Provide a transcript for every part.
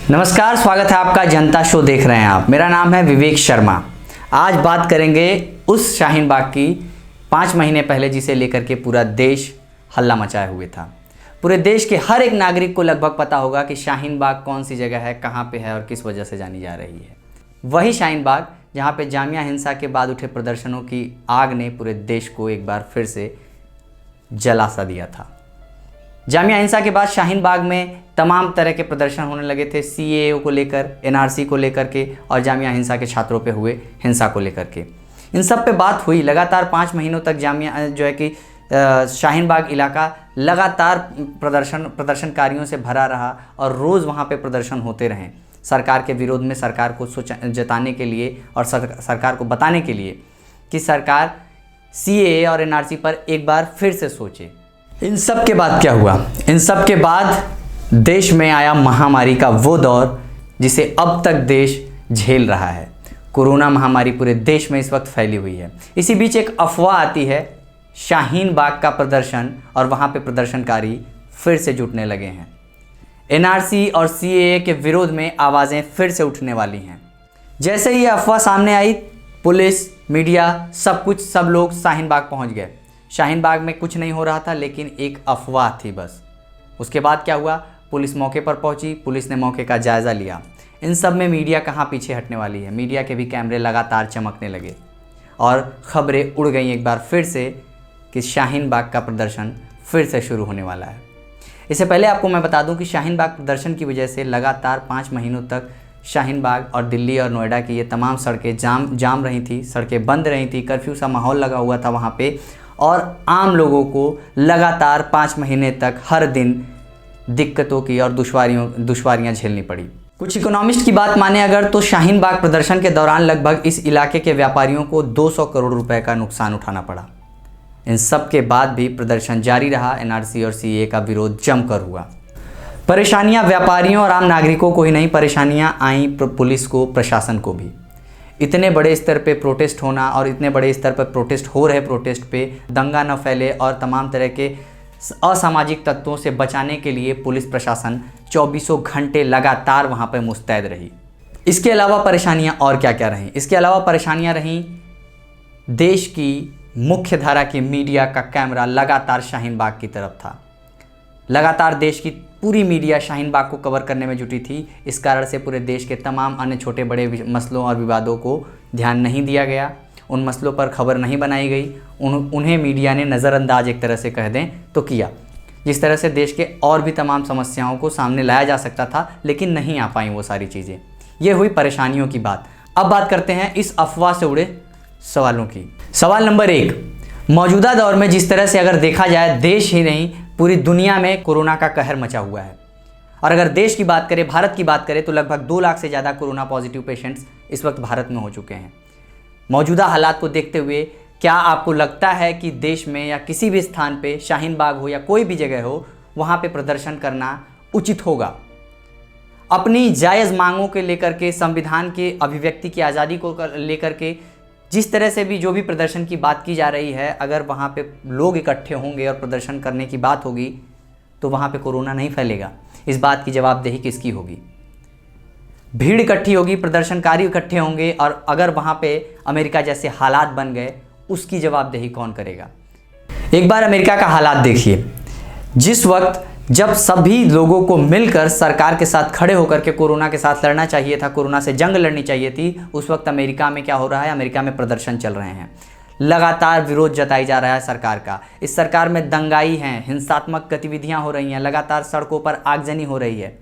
नमस्कार, स्वागत है आपका जनता शो देख रहे हैं आप। मेरा नाम है विवेक शर्मा। आज बात करेंगे उस शाहीन बाग की 5 महीने पहले जिसे लेकर के पूरा देश हल्ला मचाए हुए था। पूरे देश के हर एक नागरिक को लगभग पता होगा कि शाहीन बाग कौन सी जगह है, कहाँ पे है और किस वजह से जानी जा रही है। वही शाहीन बाग जहाँ पे जामिया हिंसा के बाद उठे प्रदर्शनों की आग ने पूरे देश को एक बार फिर से जला सा दिया था। जामिया हिंसा के बाद शाहीन बाग में तमाम तरह के प्रदर्शन होने लगे थे, सीएए को लेकर, एनआरसी को लेकर के और जामिया हिंसा के छात्रों पे हुए हिंसा को लेकर के। इन सब पे बात हुई। लगातार 5 महीनों तक जामिया जो है कि शाहीन बाग इलाका लगातार प्रदर्शनकारियों से भरा रहा और रोज़ वहाँ पे प्रदर्शन होते रहे सरकार के विरोध में, सरकार को जताने के लिए और सरकार को बताने के लिए कि सरकार सीएए और एनआरसी पर एक बार फिर से सोचे। इन सब के बाद क्या हुआ? इन सब के बाद देश में आया महामारी का वो दौर जिसे अब तक देश झेल रहा है। कोरोना महामारी पूरे देश में इस वक्त फैली हुई है। इसी बीच एक अफवाह आती है, शाहीन बाग का प्रदर्शन और वहाँ पे प्रदर्शनकारी फिर से जुटने लगे हैं। एनआरसी और सीएए के विरोध में आवाज़ें फिर से उठने वाली हैं। जैसे ही ये अफवाह सामने आई, पुलिस, मीडिया, सब लोग शाहीन बाग पहुँच गए। शाहीन बाग में कुछ नहीं हो रहा था, लेकिन एक अफवाह थी बस। उसके बाद क्या हुआ? पुलिस मौके पर पहुंची, पुलिस ने मौके का जायज़ा लिया। इन सब में मीडिया कहाँ पीछे हटने वाली है। मीडिया के भी कैमरे लगातार चमकने लगे और ख़बरें उड़ गई एक बार फिर से कि शाहीन बाग का प्रदर्शन फिर से शुरू होने वाला है। इससे पहले आपको मैं बता दूं कि शाहीन बाग प्रदर्शन की वजह से लगातार 5 महीनों तक शाहीन बाग और दिल्ली और नोएडा की ये तमाम सड़कें जाम रही थी, सड़कें बंद रही थी, कर्फ्यू सा माहौल लगा हुआ था वहाँ पे और आम लोगों को लगातार 5 महीने तक हर दिन दिक्कतों की और दुश्वारियाँ झेलनी पड़ी। कुछ इकोनॉमिस्ट की बात माने अगर तो शाहीन बाग प्रदर्शन के दौरान लगभग इस इलाके के व्यापारियों को 200 करोड़ रुपए का नुकसान उठाना पड़ा। इन सब के बाद भी प्रदर्शन जारी रहा। एनआरसी और सीएए का विरोध जमकर हुआ। परेशानियां व्यापारियों और आम नागरिकों को ही नहीं, परेशानियां आई पुलिस को, प्रशासन को भी। इतने बड़े स्तर पे प्रोटेस्ट होना और इतने बड़े स्तर पर प्रोटेस्ट हो रहे, प्रोटेस्ट पे दंगा न फैले और तमाम तरह के असामाजिक तत्वों से बचाने के लिए पुलिस प्रशासन 24 घंटे लगातार वहाँ पर मुस्तैद रही। इसके अलावा परेशानियाँ और क्या क्या रहीं? इसके अलावा परेशानियाँ रहीं, देश की मुख्य धारा की मीडिया का कैमरा लगातार शाहीन बाग की तरफ था। लगातार देश की पूरी मीडिया शाहीन बाग को कवर करने में जुटी थी। इस कारण से पूरे देश के तमाम अन्य छोटे बड़े मसलों और विवादों को ध्यान नहीं दिया गया, उन मसलों पर खबर नहीं बनाई गई। उन्हें मीडिया ने नज़रअंदाज एक तरह से कह दें तो किया, जिस तरह से देश के और भी तमाम समस्याओं को सामने लाया जा सकता था, लेकिन नहीं आ पाई वो सारी चीज़ें। ये हुई परेशानियों की बात। अब बात करते हैं इस अफवाह से उड़े सवालों की। सवाल नंबर 1, मौजूदा दौर में जिस तरह से अगर देखा जाए, देश ही नहीं पूरी दुनिया में कोरोना का कहर मचा हुआ है। और अगर देश की बात करें, भारत की बात करें, तो लगभग 2 लाख से ज़्यादा कोरोना पॉजिटिव पेशेंट्स इस वक्त भारत में हो चुके हैं। मौजूदा हालात को देखते हुए क्या आपको लगता है कि देश में या किसी भी स्थान पे, शाहीन बाग हो या कोई भी जगह हो, वहाँ पे प्रदर्शन करना उचित होगा? अपनी जायज़ मांगों के लेकर के, संविधान के अभिव्यक्ति की आज़ादी को लेकर के जिस तरह से भी जो भी प्रदर्शन की बात की जा रही है, अगर वहाँ पे लोग इकट्ठे होंगे और प्रदर्शन करने की बात होगी तो वहाँ पे कोरोना नहीं फैलेगा। इस बात की जवाबदेही किसकी होगी? भीड़ इकट्ठी होगी, प्रदर्शनकारी इकट्ठे होंगे और अगर वहाँ पे अमेरिका जैसे हालात बन गए, उसकी जवाबदेही कौन करेगा? एक बार अमेरिका का हालात देखिए। जिस वक्त जब सभी लोगों को मिलकर सरकार के साथ खड़े होकर के कोरोना के साथ लड़ना चाहिए था, कोरोना से जंग लड़नी चाहिए थी, उस वक्त अमेरिका में क्या हो रहा है? अमेरिका में प्रदर्शन चल रहे हैं। लगातार विरोध जताई जा रहा है सरकार का। इस सरकार में दंगाई हैं, हिंसात्मक गतिविधियां हो रही हैं, लगातार सड़कों पर आगजनी हो रही है।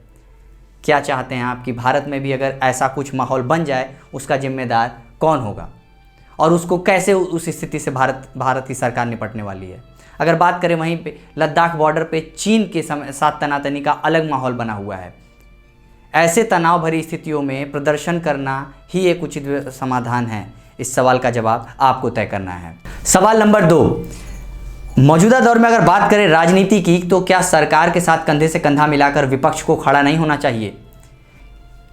क्या चाहते हैं आप कि भारत में भी अगर ऐसा कुछ माहौल बन जाए, उसका जिम्मेदार कौन होगा और उसको कैसे उस स्थिति से भारत की सरकार निपटने वाली है? अगर बात करें वहीं पे लद्दाख बॉर्डर पे चीन के साथ तनातनी का अलग माहौल बना हुआ है। ऐसे तनाव भरी स्थितियों में प्रदर्शन करना ही एक उचित समाधान है? इस सवाल का जवाब आपको तय करना है। सवाल नंबर 2, मौजूदा दौर में अगर बात करें राजनीति की, तो क्या सरकार के साथ कंधे से कंधा मिलाकर विपक्ष को खड़ा नहीं होना चाहिए?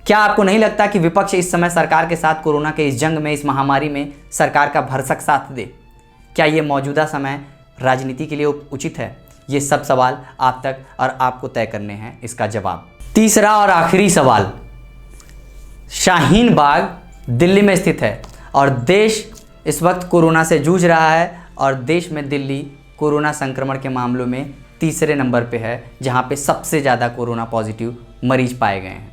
क्या आपको नहीं लगता कि विपक्ष इस समय सरकार के साथ कोरोना के इस जंग में, इस महामारी में सरकार का भरसक साथ दे? क्या ये मौजूदा समय राजनीति के लिए उचित है? ये सब सवाल आप तक और आपको तय करने हैं इसका जवाब। तीसरा और आखिरी सवाल, शाहीन बाग दिल्ली में स्थित है और देश इस वक्त कोरोना से जूझ रहा है और देश में दिल्ली कोरोना संक्रमण के मामलों में तीसरे नंबर पे है, जहां पे सबसे ज़्यादा कोरोना पॉजिटिव मरीज पाए गए हैं।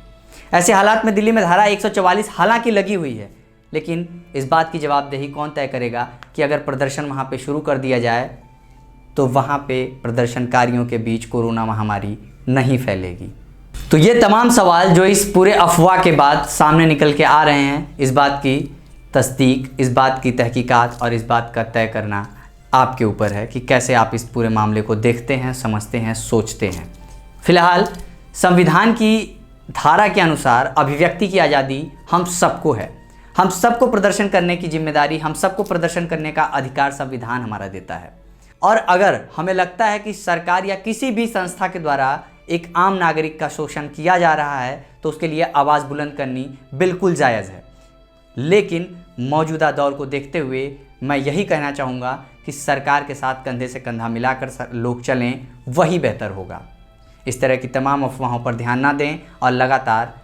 ऐसे हालात में दिल्ली में धारा 144 हालांकि लगी हुई है, लेकिन इस बात की जवाबदेही कौन तय करेगा कि अगर प्रदर्शन वहां पे शुरू कर दिया जाए तो वहां पे प्रदर्शनकारियों के बीच कोरोना महामारी नहीं फैलेगी। तो ये तमाम सवाल जो इस पूरे अफवाह के बाद सामने निकल के आ रहे हैं, इस बात की तस्दीक, इस बात की तहकीकात और इस बात का तय करना आपके ऊपर है कि कैसे आप इस पूरे मामले को देखते हैं, समझते हैं, सोचते हैं। फिलहाल संविधान की धारा के अनुसार अभिव्यक्ति की आज़ादी हम सबको है। हम सबको प्रदर्शन करने की जिम्मेदारी, हम सबको प्रदर्शन करने का अधिकार संविधान हमारा देता है। और अगर हमें लगता है कि सरकार या किसी भी संस्था के द्वारा एक आम नागरिक का शोषण किया जा रहा है तो उसके लिए आवाज़ बुलंद करनी बिल्कुल जायज़ है। लेकिन मौजूदा दौर को देखते हुए मैं यही कहना चाहूँगा कि सरकार के साथ कंधे से कंधा मिलाकर लोग चलें, वही बेहतर होगा। इस तरह की तमाम अफवाहों पर ध्यान ना दें और लगातार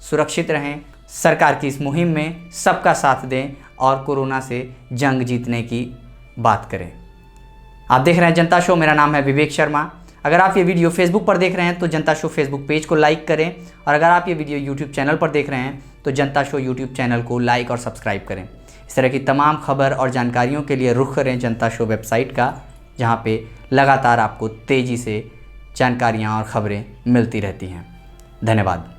सुरक्षित रहें। सरकार की इस मुहिम में सबका साथ दें और कोरोना से जंग जीतने की बात करें। आप देख रहे हैं जनता शो, मेरा नाम है विवेक शर्मा। अगर आप ये वीडियो फेसबुक पर देख रहे हैं तो जनता शो फेसबुक पेज को लाइक करें और अगर आप ये वीडियो यूट्यूब चैनल पर देख रहे हैं तो जनता शो यूट्यूब चैनल को लाइक और सब्सक्राइब करें। इस तरह की तमाम खबर और जानकारियों के लिए रुख करें जनता शो वेबसाइट का, जहाँ पे लगातार आपको तेज़ी से जानकारियाँ और ख़बरें मिलती रहती हैं। धन्यवाद।